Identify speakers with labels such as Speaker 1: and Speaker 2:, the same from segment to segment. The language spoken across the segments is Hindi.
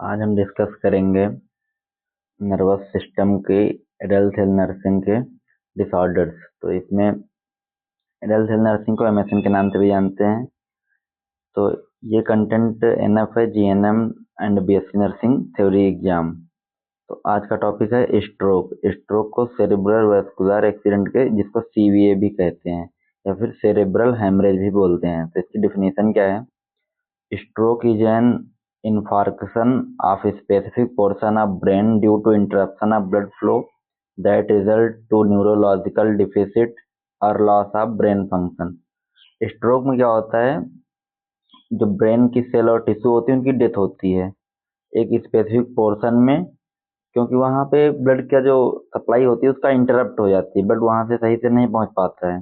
Speaker 1: आज हम डिस्कस करेंगे नर्वस सिस्टम के एडल्ट सेल नर्सिंग के डिसऑर्डर्स। तो इसमें एडल्ट सेल नर्सिंग को एमएसएन के नाम से भी जानते हैं। तो ये कंटेंट एनएफ है GNM and BSc nursing theory exam. तो आज का टॉपिक है स्ट्रोक। स्ट्रोक को सेरेब्रल वैस्कुलर एक्सीडेंट के जिसको सीवीए भी कहते हैं या फिर सेरेब्रल हेमरेज भी बोलते हैं। तो इसकी डिफिनीशन क्या है? Stroke is an infarction of a specific portion of brain due to interruption of blood flow that result to neurological deficit or loss of brain function। Stroke में क्या होता है, जो ब्रेन की सेल और टिश्यू होती है उनकी डेथ होती है एक स्पेसिफिक पोर्शन में, क्योंकि वहां पे ब्लड का जो सप्लाई होती है उसका इंटरप्ट हो जाती है, ब्लड वहां से सही से नहीं पहुंच पाता है।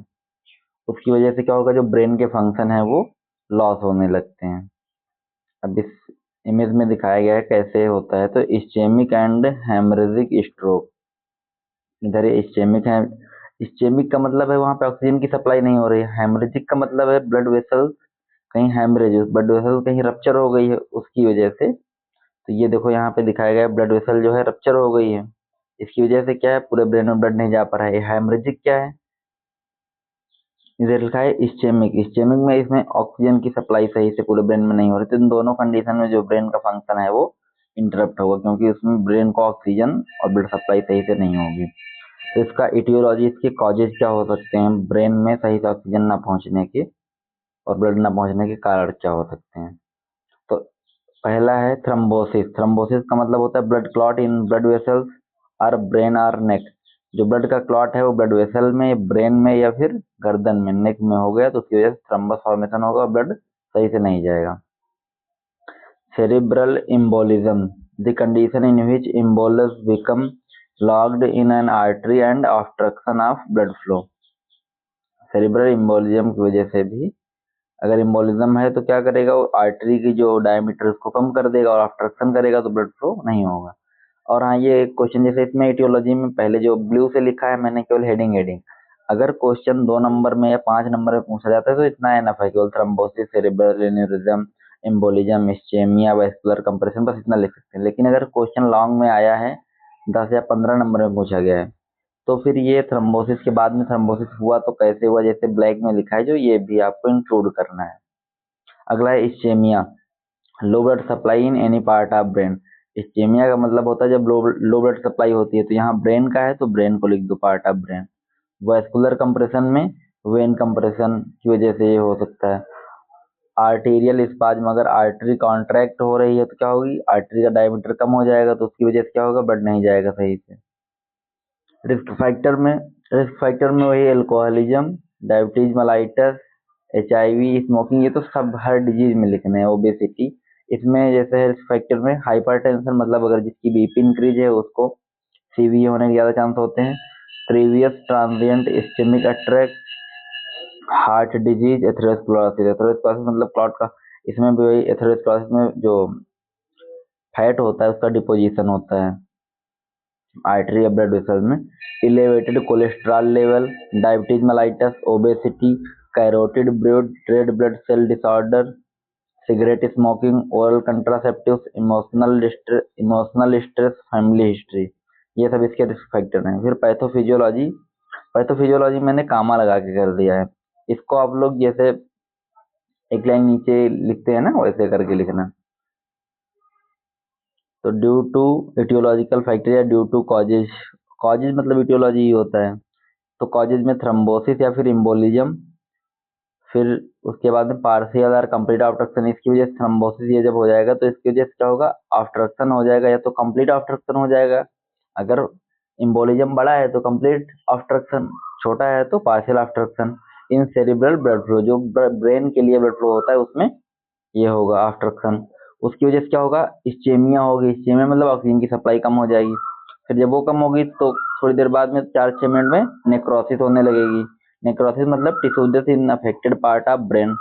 Speaker 1: उसकी वजह से क्या होगा, जो ब्रेन के फंक्शन है वो लॉस होने लगते हैं। अब इस इमेज में दिखाया गया है कैसे होता है। तो इस्चेमिक एंड हेमरेजिक स्ट्रोक, इधर ये इस्चेमिक है। इस्चेमिक का मतलब है वहां पे ऑक्सीजन की सप्लाई नहीं हो रही है। हेमरेजिक का मतलब है ब्लड वेसल कहीं हेमरेज, ब्लड वेसल कहीं रप्चर हो गई है उसकी वजह से। तो ये देखो यहाँ पे दिखाया गया है ब्लड वेसल जो है रप्चर हो गई है, इसकी वजह से क्या है, पूरे ब्रेन में ब्लड नहीं जा पा रहा है। हेमरेजिक क्या है, इधर लिखा है इस्चेमिक। इस्चेमिक में इसमें ऑक्सीजन की सप्लाई सही से पूरे ब्रेन में नहीं हो रही। तो इन दोनों कंडीशन में जो ब्रेन का फंक्शन है वो इंटरप्ट होगा, क्योंकि उसमें ब्रेन को ऑक्सीजन और ब्लड सप्लाई सही से नहीं होगी। तो इसका इटियोलॉजी, इसके कॉजेज क्या हो सकते हैं ब्रेन में सही से ऑक्सीजन ना पहुंचने के और ब्लड ना पहुंचने के कारण क्या हो सकते हैं। तो पहला है थ्रम्बोसिस। थ्रम्बोसिस का मतलब होता है blood clot in blood vessels और ब्रेन और नेक। जो ब्लड का क्लॉट है वो ब्लड वेसल में, ब्रेन में या फिर गर्दन में, नेक में हो गया तो उसकी वजह से थ्रम्बस फॉर्मेशन होगा, ब्लड सही से नहीं जाएगा। Cerebral embolism, the condition in which embolus become locked in an artery and obstruction of blood flow. Cerebral embolism की वजह से भी, अगर एम्बोलिज्म है तो क्या करेगा, वो आर्टरी की जो डायमीटर उसको कम कर देगा और ऑब्स्ट्रक्शन करेगा तो ब्लड फ्लो नहीं होगा। और हाँ, ये क्वेश्चन जैसे इसमें इटियोलॉजी में पहले जो ब्लू से लिखा है मैंने केवल हेडिंग हेडिंग, अगर क्वेश्चन 2 नंबर में या 5 नंबर में पूछा जाता है तो इतना एनफ है, केवल thrombosis, cerebral aneurysm, embolism, ischaemia, vascular compression, बस इतना लिख सकते हैं। लेकिन अगर क्वेश्चन लॉन्ग में आया है, 10 या 15 नंबर में पूछा गया है, तो फिर ये थ्रम्बोसिस के बाद में थ्रम्बोसिस हुआ तो कैसे हुआ, जैसे ब्लैक में लिखा है जो, ये भी आपको इंक्लूड करना है। अगला है ischaemia, low blood supply in any part of brain. Ischaemia का मतलब होता है जब लो ब्लड सप्लाई होती है, तो यहाँ ब्रेन का है तो ब्रेन को लिख दो, part of brain. Vascular compression में वेन कंप्रेशन की वजह से ये हो सकता है। आर्टेरियल स्पाज्म, अगर आर्टरी कॉन्ट्रैक्ट हो रही है तो क्या होगी, आर्टरी का डायमीटर कम हो जाएगा तो उसकी वजह से क्या होगा, ब्लड नहीं जाएगा सही से। रिस्क फैक्टर में वही alcoholism, diabetes mellitus, HIV, smoking, ये तो सब हर डिजीज में लिखने हैं। ओबेसिटी, इसमें जैसे रिस्क फैक्टर में हाइपरटेंशन, मतलब अगर जिसकी बीपी इंक्रीज है उसको सीवीए होने के ज्यादा चांस होते हैं। Previous transient ischaemic attack, heart disease, atherosclerosis. Atherosclerosis मतलब क्लॉट का, इसमें भी वही एथेरोस्क्लेरोसिस में जो फैट होता है उसका डिपोजिशन होता है आर्टरी या ब्लड वेसल में। Elevated cholesterol level, diabetes mellitus, obesity, carotid red blood cell disorder, cigarette smoking, oral contraceptives, emotional stress, family history, ये सब इसके रिस्क फैक्टर हैं। फिर पैथोफिजियोलॉजी, पैथोफिजियोलॉजी मैंने कामा लगा के कर दिया है, इसको आप लोग जैसे एक लाइन नीचे लिखते हैं ना वैसे करके लिखना। तो ड्यू टू इटियोलॉजिकल फैक्टर या ड्यू टू कॉजेज, कॉजेज मतलब इटियोलॉजी ही होता है। तो कॉजेज में थ्रम्बोसिस या फिर इम्बोलिज्म, फिर उसके बाद में पार्शियल और कंप्लीट ऑब्स्ट्रक्शन। इसकी वजह से थ्रम्बोसिस ये जब हो जाएगा तो इसकी वजह से क्या होगा, ऑब्स्ट्रक्शन हो जाएगा, या तो कंप्लीट ऑब्स्ट्रक्शन हो जाएगा। अगर इम्बोलिज्म बड़ा है तो कंप्लीट ऑब्स्ट्रक्शन, छोटा है तो पार्शियल ऑब्स्ट्रक्शन। इन सेरिब्रल ब्लड फ्लो, जो ब्रेन के लिए ब्लड फ्लो होता है उसमें ये होगा ऑब्स्ट्रक्शन। उसकी वजह से क्या होगा, इस्चेमिया होगी। इस्चेमिया मतलब ऑक्सीजन की सप्लाई कम हो जाएगी। फिर जब वो कम होगी तो थोड़ी देर बाद में 4-6 मिनट में नेक्रोसिस होने लगेगी। नेक्रोसिस मतलब tissue death in affected part of brain.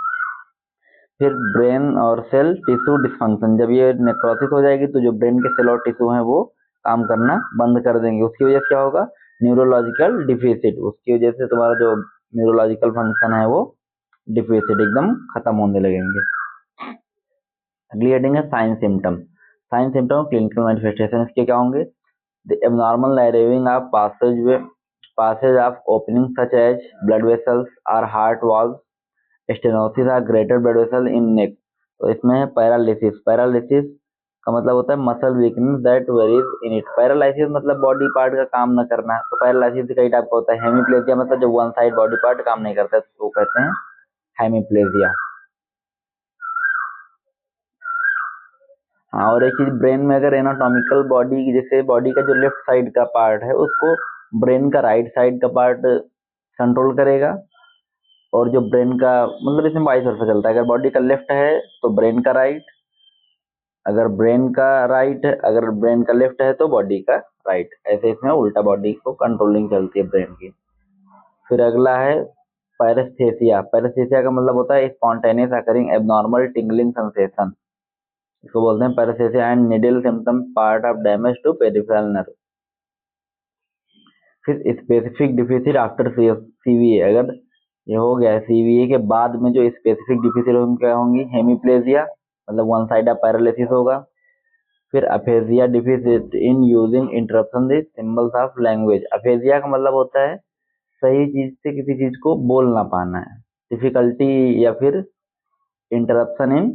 Speaker 1: फिर ब्रेन और सेल टिश्यू डिस्फंक्शन, जब ये नेक्रोसिस हो जाएगी तो जो ब्रेन के सेल और टिश्यू हैं वो काम करना बंद कर देंगे। उसकी वजह से क्या होगा, न्यूरोलॉजिकल डिफिसिट, उसकी वजह से तुम्हारा जो न्यूरोलॉजिकल फंक्शन है वो डिफिसिट एकदम खत्म होने लगेंगे। अगली हेडिंग है sign symptom. Sign symptom clinical manifestation इसके क्या होंगे? The abnormal narrowing of passage of opening such as blood vessels or heart valves, stenosis or greater blood vessel in neck। तो इसमें है पैरालिसिस। पैरालिसिस का मतलब होता है muscle weakness that varies in it. Paralysis मतलब बॉडी पार्ट का काम न करना। तो पैरालिसिस कई टाइप का होता है। हेमीप्लेजिया मतलब जब वन साइड बॉडी पार्ट काम नहीं करता है तो कहते हैं हेमीप्लेजिया। हाँ, और एक चीज ब्रेन में अगर एनाटॉमिकल बॉडी, जैसे बॉडी का जो लेफ्ट साइड का पार्ट है उसको ब्रेन का राइट साइड का पार्ट कंट्रोल करेगा, और जो ब्रेन का मतलब इसमें वाइस वर्सा चलता है। अगर बॉडी का लेफ्ट है तो ब्रेन का राइट, अगर ब्रेन का लेफ्ट है तो बॉडी का राइट, ऐसे इसमें उल्टा बॉडी को कंट्रोलिंग चलती है ब्रेन की। फिर अगला है पैरेस्थेसिया। पैरेस्थेसिया का मतलब होता है spontaneous occurring abnormal tingling sensation. इसको बोलते हैं paraesthesia and needle symptom part of damage to peripheral nerve. फिर स्पेसिफिक डिफिसिट आफ्टर सीवीए। अगर ये हो गया सीवीए के बाद में जो स्पेसिफिक डिफिसिट होंगे क्या होंगी? हेमीप्लेजिया मतलब वन साइड ऑफ पैरालिसिस होगा। फिर aphasia deficit in using interruption the symbols of language. Aphasia का मतलब होता है सही चीज से किसी चीज को बोल ना पाना है, डिफिकल्टी या फिर interruption in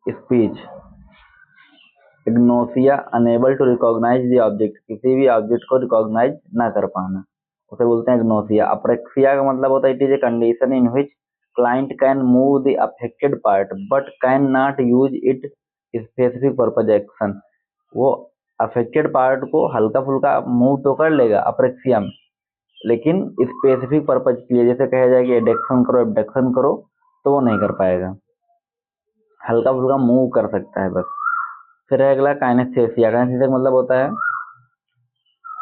Speaker 1: speech. Agnosia unable to recognize the object, किसी भी ऑब्जेक्ट को रिकॉग्नाइज ना कर पाना, उसे बोलते हैं इग्नोसिया। अप्रेक्सिया का मतलब होता है it is a condition in which client can move the affected part but can not use it specific purpose action. वो अफेक्टेड पार्ट को हल्का फुल्का मूव तो कर लेगा अप्रेक्सिया में, लेकिन स्पेसिफिक पर्पज के लिए जैसे कहा जाए कि एडक्शन करो एबडक्शन करो तो वो नहीं कर पाएगा, हल्का फुल्का मूव कर सकता है बस। फिर है अगला काइनेस्थेसिया। काइनेस्थेसिया मतलब होता है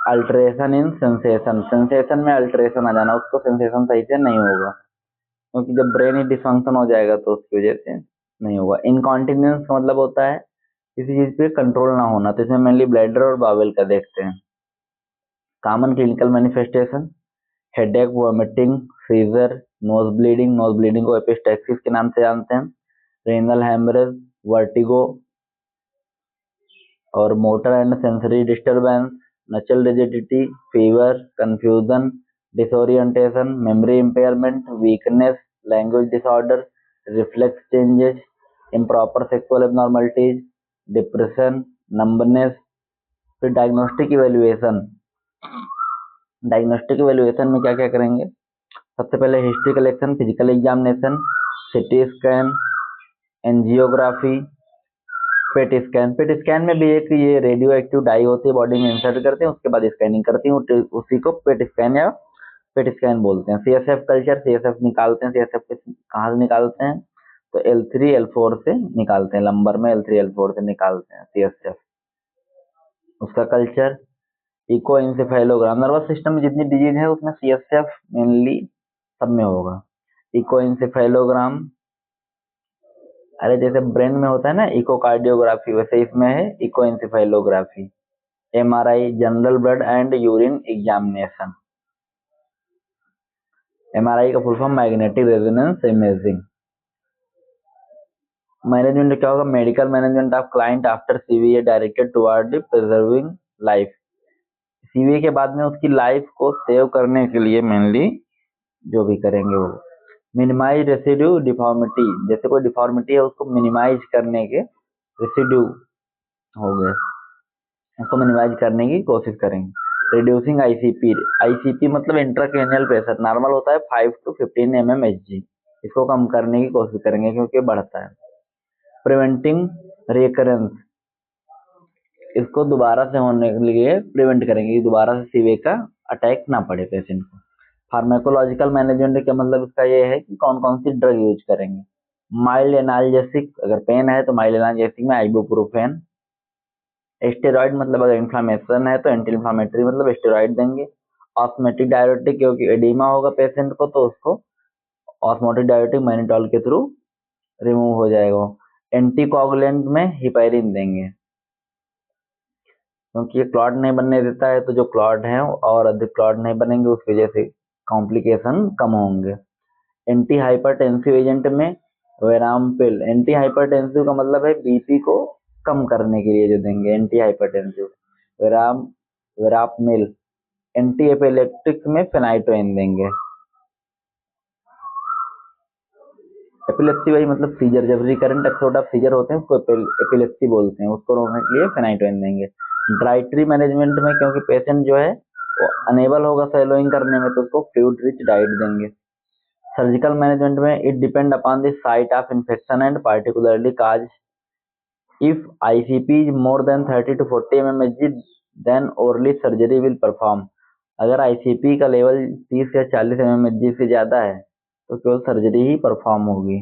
Speaker 1: अल्टरेशन इन सेंसेशन। सेंसेशन में अल्टरेशन आ जाना, उसको सेंसेशन सही से नहीं होगा क्योंकि जब ब्रेन ही डिसफंक्शन हो जाएगा तो उसकी वजह से नहीं होगा। इनकॉन्टिनेंस मतलब होता है किसी चीज पे कंट्रोल ना होना, तो इसमें मेनली ब्लैडर और बावेल का देखते हैं। Common clinical manifestation headache, vomiting, seizure, nose bleeding. Nose bleeding को एपिस्टैक्सिस के नाम से जानते हैं। रेनल हेमरेज, वर्टिगो और motor and sensory disturbance, nuchal rigidity, fever, confusion, disorientation, memory impairment, weakness, language disorder, reflex changes, improper sexual abnormalities, depression, numbness. फिर डायग्नोस्टिक इवेल्युएशन। डायग्नोस्टिक इवेल्युएशन में क्या क्या करेंगे? सबसे पहले history collection, physical examination, CT scan, angiography, PET scan. PET scan में भी एक ये रेडियो एक्टिव डाई होती है, बॉडी में इंसर्ट करते हैं, उसके बाद स्कैनिंग करती हैं, उसी को पेट स्कैन या पेट स्कैन बोलते हैं। सीएसएफ कल्चर, सीएसएफ निकालते हैं। सीएसएफ कहाँ से निकालते हैं? तो L3 L4 से निकालते हैं, लंबर में L3 L4 से निकालते हैं सीएसएफ। उसका कल्चर इको इंसेफेलोग्राम। नर्वस सिस्टम में जितनी डिजीज है उसमें सीएसएफ मेनली सब में होगा। इको इंसेफेलोग्राम, अरे जैसे ब्रेन में होता है ना इकोकार्डियोग्राफी, वैसे इसमें है echoencephalography. MRI, general blood and urine examination. MRI का full form magnetic resonance imaging. Management क्या होगा? Medical management of client after CVA directed toward preserving life. CVA के बाद में उसकी लाइफ को सेव करने के लिए मेनली जो भी करेंगे वो मिनिमाइज रेसिड्यू डिफॉर्मिटी, जैसे कोई डिफॉर्मिटी है उसको मिनिमाइज करने के रेसिड्यू हो गए, उसको मिनिमाइज करने की कोशिश करेंगे। Reducing ICP. आईसीपी मतलब इंट्राक्रेनियल प्रेशर, नॉर्मल होता है 5 to 15 mmHg, इसको कम करने की कोशिश करेंगे क्योंकि बढ़ता है। प्रिवेंटिंग रिकरेंस, इसको दोबारा से होने के लिए प्रिवेंट करेंगे, दोबारा से सीवे का अटैक ना पड़े पेशेंट को। फार्माकोलॉजिकल मैनेजमेंट का मतलब इसका ये है कि कौन कौन सी ड्रग यूज करेंगे। माइल्ड एनाल्जेसिक, अगर पेन है तो माइल्ड एनाल्जेसिक में आइबुप्रोफेन। स्टेरॉइड मतलब अगर इन्फ्लामेशन है तो एंटी इन्फ्लामेटरी मतलब स्टेरॉइड देंगे। ऑस्मेटिक डायरेटिक, क्योंकि एडिमा होगा पेशेंट को तो उसको ऑस्मोटिक डायरेटिक मैनिटॉल के थ्रू रिमूव हो जाएगा। एंटीकोगुलेंट में हिपैरिन देंगे क्योंकि ये क्लॉट नहीं बनने देता है, तो जो क्लॉट है और अधिक क्लॉट नहीं बनेंगे उस वजह से कॉम्प्लिकेशन कम होंगे। एंटी हाइपरटेंसिव एजेंट में वेरामपिल। एंटी हाइपरटेंसिव का मतलब है बीपी को कम करने के लिए जो देंगे एंटी हाइपरटेंसिव। विराम विरापमिल एंटी एपिलेप्टिक में फेनाइटोइन देंगे। एपिलेप्सी वही मतलब सीजर, जब रिकरेंट एपिसोड ऑफ सीजर होते हैं उसको एपिलेप्सी बोलते हैं, उसको रोकने के लिए फेनाइटोइन देंगे। डाइटरी मैनेजमेंट में क्योंकि पेशेंट जो है वो अनेबल होगा सैलोइंग करने में तो उसको फ्लूइड रिच डाइट देंगे। सर्जिकल मैनेजमेंट में it depend upon the site of infection and particularly cause if ICP is more than 30 to 40 mmHg then orally surgery will perform. अगर आईसीपी का लेवल 30 या 40 mmHg से ज्यादा है तो केवल सर्जरी ही परफॉर्म होगी,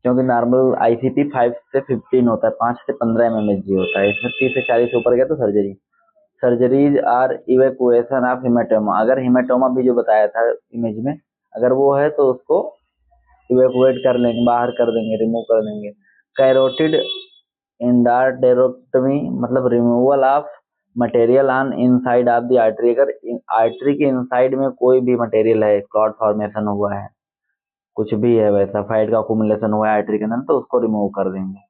Speaker 1: क्योंकि नॉर्मल आईसीपी 5 से 15 होता है, 5 से 15 mmHg होता है, इसमें 30 से 40 ऊपर गया तो surgery. Surgeries are evacuation of haematoma, अगर हिमेटोमा भी जो बताया था इमेज में अगर वो है तो उसको इवैक्यूएट कर लेंगे, बाहर कर देंगे, रिमूव कर देंगे। कैरोटिड इंडार्टेरोटमी मतलब removal of material on inside of the artery, अगर आर्टरी के इनसाइड में कोई भी मटेरियल है, क्लॉट फॉर्मेशन हुआ है, कुछ भी है वैसा फाइट का अकुमुलेशन हुआ है आर्टरी के अंदर तो उसको रिमूव कर देंगे।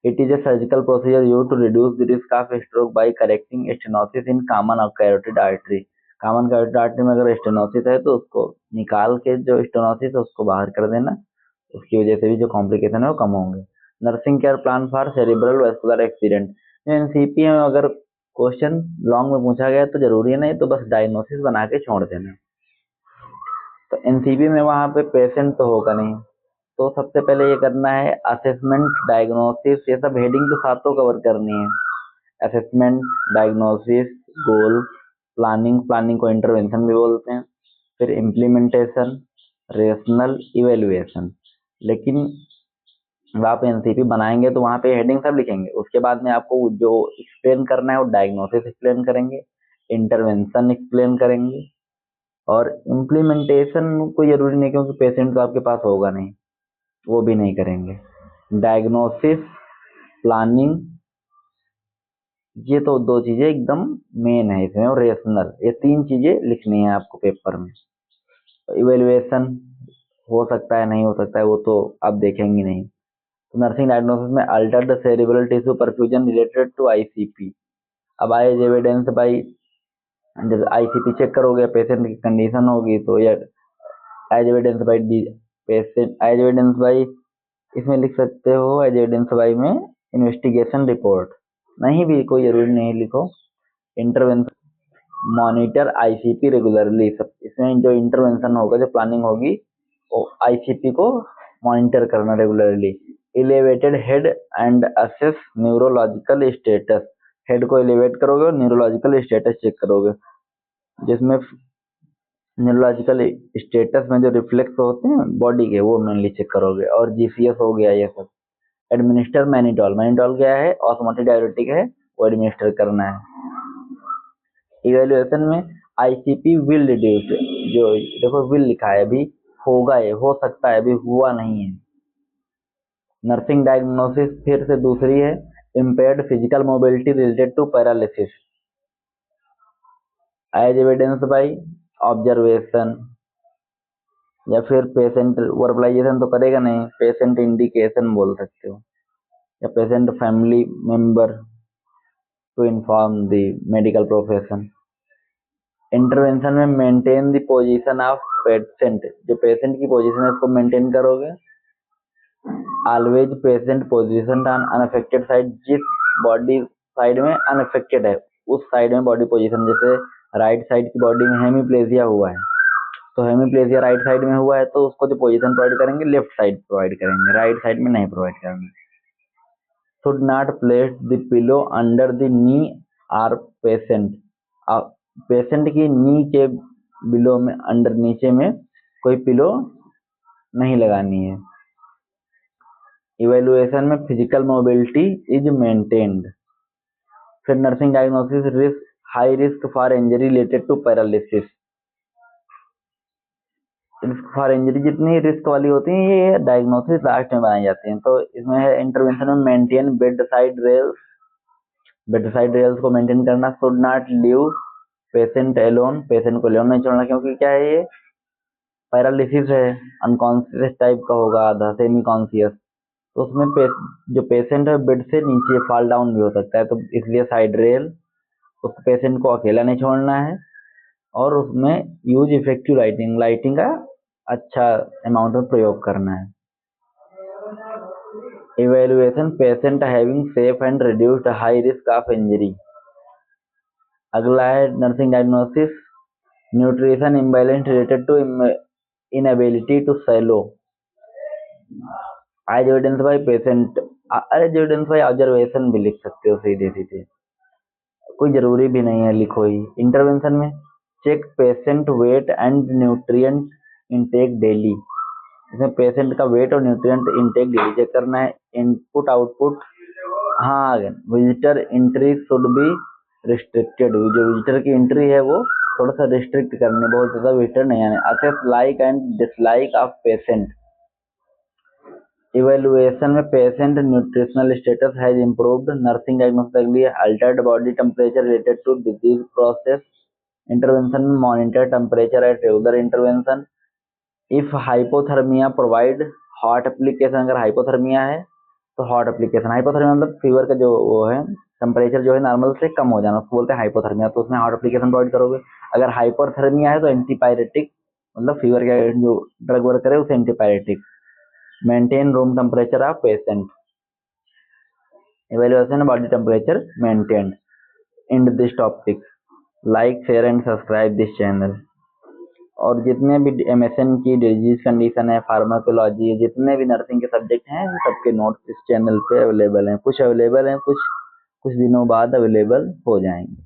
Speaker 1: It is a surgical procedure used to reduce the risk of stroke by correcting stenosis in common carotid artery. Common carotid artery में अगर स्टेनोसिस है तो उसको निकाल के जो स्टेनोसिस है उसको बाहर कर देना, उसकी वजह से भी जो कॉम्प्लिकेशन है वो कम होंगे। Nursing care plan for cerebral vascular accident, NCP में अगर क्वेश्चन लॉन्ग में पूछा गया तो जरूरी है नहीं तो बस डायग्नोसिस बना के छोड़ देना। तो एनसीबी में वहां पे पेशेंट तो होगा नहीं, तो सबसे पहले ये करना है असेसमेंट, डायग्नोसिस, ये सब हेडिंग तो सातों कवर करनी है। असेसमेंट, डायग्नोसिस, गोल, प्लानिंग, प्लानिंग को इंटरवेंशन भी बोलते हैं, फिर इम्प्लीमेंटेशन, रेशनल, इवेल्युएशन। लेकिन आप एनसीपी बनाएंगे तो वहां पे हेडिंग सब लिखेंगे, उसके बाद में आपको जो एक्सप्लेन करना है वो डायग्नोसिस एक्सप्लेन करेंगे, इंटरवेंशन एक्सप्लेन करेंगे, और इम्प्लीमेंटेशन कोई जरूरी नहीं क्योंकि पेशेंट तो आपके पास होगा नहीं, वो भी नहीं करेंगे। डायग्नोसिस, प्लानिंग, ये तो दो चीजें एकदम मेन है इसमें, और रेशनल, ये तीन चीजें लिखनी है आपको पेपर में। इवेल्युएशन हो सकता है नहीं हो सकता है वो तो आप देखेंगे नहीं। तो नर्सिंग डायग्नोसिस में altered cerebral tissue perfusion related to ICP. अब आए एविडेंस बाई, जब आईसीपी चेक करोगे पेशेंट की कंडीशन होगी तो ये as evidence by patient, as evidence by इसमें लिख सकते हो, एज एविडेंस बाई में इन्वेस्टिगेशन रिपोर्ट, नहीं भी कोई जरूरी नहीं लिखो। इंटरवेंशन, मॉनिटर आईसीपी रेगुलरली, सब इसमें जो इंटरवेंशन होगा जो प्लानिंग होगी वो आईसीपी को मॉनिटर करना regularly. Elevated head and assess neurological status, head को एलिवेट करोगे और न्यूरोलॉजिकल स्टेटस चेक करोगे, जिसमें न्यूरोलॉजिकल स्टेटस में जो रिफ्लेक्स होते हैं बॉडी के वो मेनली चेक करोगे, और जीसीएस हो गया ये सब। एडमिनिस्टर मैनिटॉल, मैनिटॉल क्या है, ऑस्मोटिक डायरेटिक है, वो एडमिनिस्टर करना है। इवेल्युएशन में आईसीपी विल रिड्यूस्ड, जो देखो विल लिखा है, अभी होगा, ये हो सकता है, अभी हुआ नहीं है। नर्सिंग डायग्नोसिस फिर से दूसरी है, impaired physical mobility related to paralysis, as evidence by observation, या फिर पेशेंट वर्बलाइजेशन तो करेगा नहीं, पेशेंट इंडिकेशन बोल सकते हो, या patient family member to inform the medical profession. Intervention में maintain the position of patient, जो पेशेंट की पोजीशन है उसको मेंटेन करोगे। Always patient position on unaffected side, जिस बॉडी साइड में अनअफेक्टेड है उस साइड में बॉडी पोजीशन, जैसे राइट साइड की बॉडी में हेमीप्लेजिया हुआ है तो हेमीप्लेजिया राइट साइड में हुआ है तो उसको जो पोजीशन प्रोवाइड करेंगे लेफ्ट साइड प्रोवाइड करेंगे, राइट साइड में नहीं प्रोवाइड करेंगे। Should not place the pillow under the knee are patient, patient की नी के बिलो में, अंडर नीचे में कोई पिलो नहीं लगानी है। इवेल्युएशन में फिजिकल मोबिलिटी इज मेंटेन्ड। फिर nursing diagnosis, risk, high risk for injury related to paralysis. Risk for injury जितनी रिस्क वाली होती है ये डायग्नोसिस लास्ट में बनाई जाती है। तो इसमें है इंटरवेंशन में maintain bed side rails, bed side rails को मेंटेन करना। Should not leave patient alone, patient को एलोन नहीं छोड़ना, क्योंकि क्या है ये पैरालिसिस है, अनकॉन्शियस टाइप का होगा, आधा सेमी कॉन्शियस, तो उसमें जो पेशेंट है बेड से नीचे फॉल डाउन भी हो सकता है, तो इसलिए साइड रेल उस पेशेंट को अकेला नहीं छोड़ना है, और उसमें यूज इफेक्टिव लाइटिंग, लाइटिंग का अच्छा अमाउंट में प्रयोग करना है। Evaluation patient having safe and reduced high risk of injury. अगला है nursing diagnosis, nutrition imbalance related to inability to swallow as evidence by patient. As evidence by observation भी लिख सकते हो सीधे सीधे, कोई जरूरी भी नहीं है लिखो ही। इंटरवेंशन में check patient weight and nutrient intake daily, इसमें पेशेंट का वेट और न्यूट्रिएंट इनटेक डेली चेक करना है। इनपुट आउटपुट, हाँ visitor entry should be restricted, जो विजिटर की एंट्री है वो थोड़ा सा रिस्ट्रिक्ट करने, बहुत ज्यादा विजिटर नहीं आने। Assess like and dislike of patient. Evaluation में patient nutritional status has improved, nursing diagnosis के लिए altered body temperature related to disease process. Intervention में monitor temperature at regular intervention. If hypothermia provide hot application, अगर हाइपोथर्मिया है तो हॉट एप्लीकेशन। हाइपोथर्मिया मतलब फीवर का जो वो है टेम्परेचर जो है नॉर्मल से कम हो जाना, उसको बोलते हैं हाइपोथर्मिया, तो उसमें हॉट एप्लीकेशन प्रोवाइड करोगे। अगर हाइपरथर्मिया है तो एंटीपायरेटिक, मतलब फीवर का जो ड्रग वर्क करे उसे antipyretic. Maintain room temperature of patient. evaluation body temperature maintained. In this topic, like, share and subscribe this channel। और जितने भी MSN की डिजीज कंडीशन है, फार्माकोलॉजी, जितने भी नर्सिंग के सब्जेक्ट हैं सबके नोट्स इस चैनल पे अवेलेबल हैं। कुछ अवेलेबल हैं, कुछ दिनों बाद अवेलेबल हो जाएंगे।